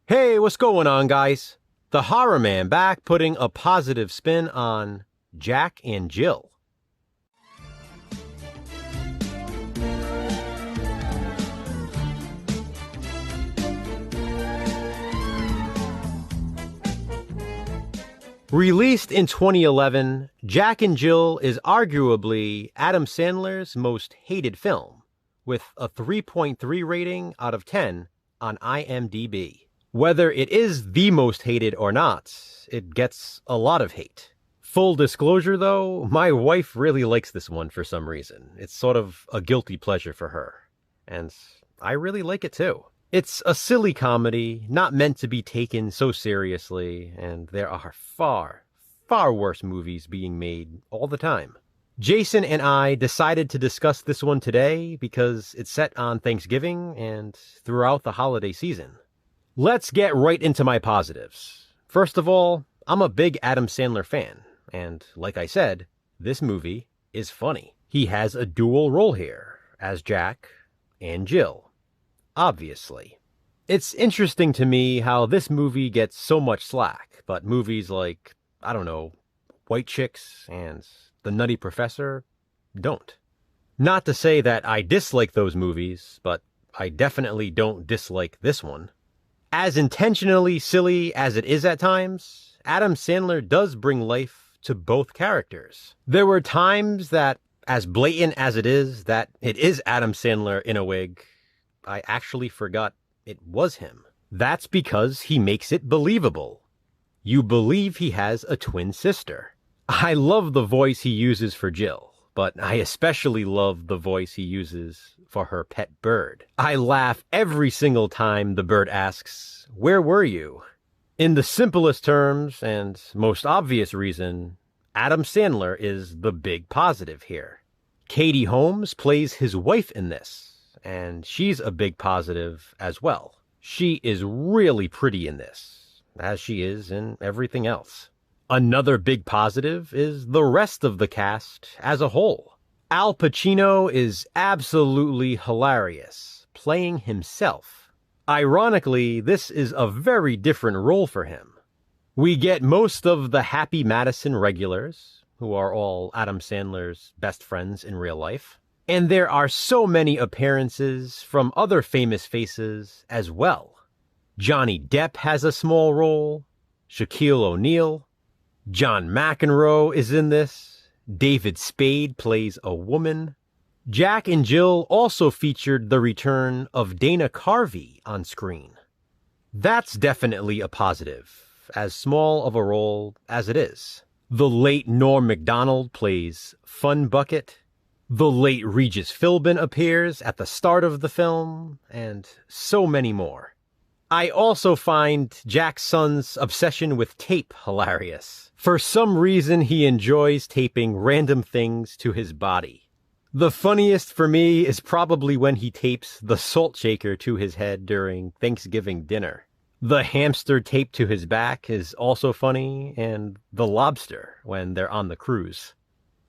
Hey, what's going on, guys? The Horror Man back putting a positive spin on Jack and Jill. Released in 2011, Jack and Jill is arguably Adam Sandler's most hated film, with a 3.3 rating out of 10 on IMDb. Whether it is the most hated or not, it gets a lot of hate. Full disclosure though, my wife really likes this one for some reason. It's sort of a guilty pleasure for her. And I really like it too. It's a silly comedy, not meant to be taken so seriously, and there are far, far worse movies being made all the time. Jason and I decided to discuss this one today because it's set on Thanksgiving and throughout the holiday season. Let's get right into my positives. First of all, I'm a big Adam Sandler fan, and like I said, this movie is funny. He has a dual role here, as Jack and Jill. Obviously. It's interesting to me how this movie gets so much slack, but movies like, I don't know, White Chicks and The Nutty Professor don't. Not to say that I dislike those movies, but I definitely don't dislike this one. As intentionally silly as it is at times, Adam Sandler does bring life to both characters. There were times that, as blatant as it is that it is Adam Sandler in a wig, I actually forgot it was him. That's because he makes it believable. You believe he has a twin sister. I love the voice he uses for Jill, but I especially love the voice he uses for her pet bird. I laugh every single time the bird asks, "Where were you?" In the simplest terms and most obvious reason, Adam Sandler is the big positive here. Katie Holmes plays his wife in this, and she's a big positive as well. She is really pretty in this, as she is in everything else. Another big positive is the rest of the cast as a whole. Al Pacino is absolutely hilarious, playing himself. Ironically, this is a very different role for him. We get most of the Happy Madison regulars, who are all Adam Sandler's best friends in real life. And there are so many appearances from other famous faces as well. Johnny Depp has a small role, Shaquille O'Neal, John McEnroe is in this, David Spade plays a woman. Jack and Jill also featured the return of Dana Carvey on screen. That's definitely a positive, as small of a role as it is. The late Norm Macdonald plays Fun Bucket. The late Regis Philbin appears at the start of the film, and so many more. I also find Jack's son's obsession with tape hilarious. For some reason, he enjoys taping random things to his body. The funniest for me is probably when he tapes the salt shaker to his head during Thanksgiving dinner. The hamster taped to his back is also funny, and the lobster when they're on the cruise.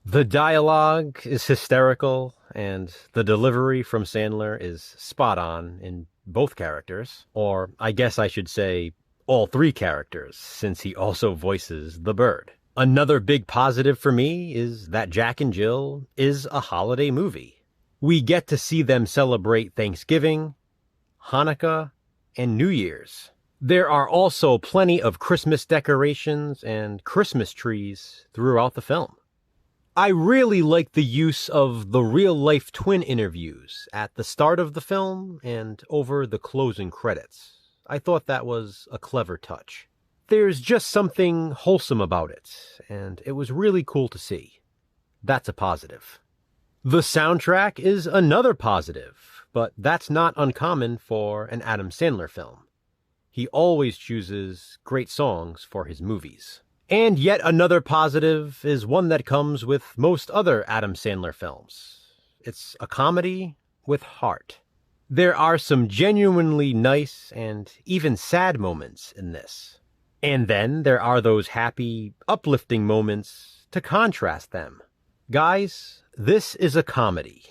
The dialogue is hysterical, and the delivery from Sandler is spot on in both characters. Or I guess I should say all three characters, since he also voices the bird. Another big positive for me is that Jack and Jill is a holiday movie. We get to see them celebrate Thanksgiving, Hanukkah, and New Year's. There are also plenty of Christmas decorations and Christmas trees throughout the film. I really like the use of the real-life twin interviews at the start of the film and over the closing credits. I thought that was a clever touch. There's just something wholesome about it, and it was really cool to see. That's a positive. The soundtrack is another positive, but that's not uncommon for an Adam Sandler film. He always chooses great songs for his movies. And yet another positive is one that comes with most other Adam Sandler films. It's a comedy with heart. There are some genuinely nice and even sad moments in this. And then there are those happy, uplifting moments to contrast them. Guys, this is a comedy.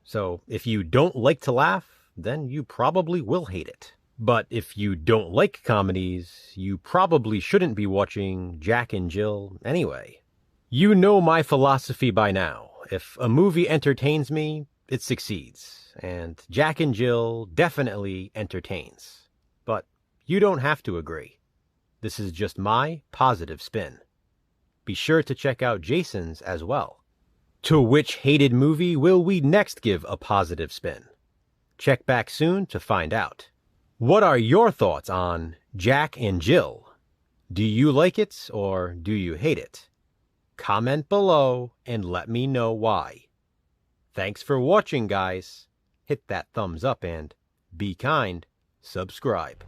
So if you don't like to laugh, then you probably will hate it. But if you don't like comedies, you probably shouldn't be watching Jack and Jill anyway. You know my philosophy by now. If a movie entertains me, it succeeds, and Jack and Jill definitely entertains. But you don't have to agree. This is just my positive spin. Be sure to check out Jason's as well. To which hated movie will we next give a positive spin? Check back soon to find out. What are your thoughts on Jack and Jill? Do you like it or do you hate it? Comment below and let me know why. Thanks for watching, guys. Hit that thumbs up and, be kind, subscribe.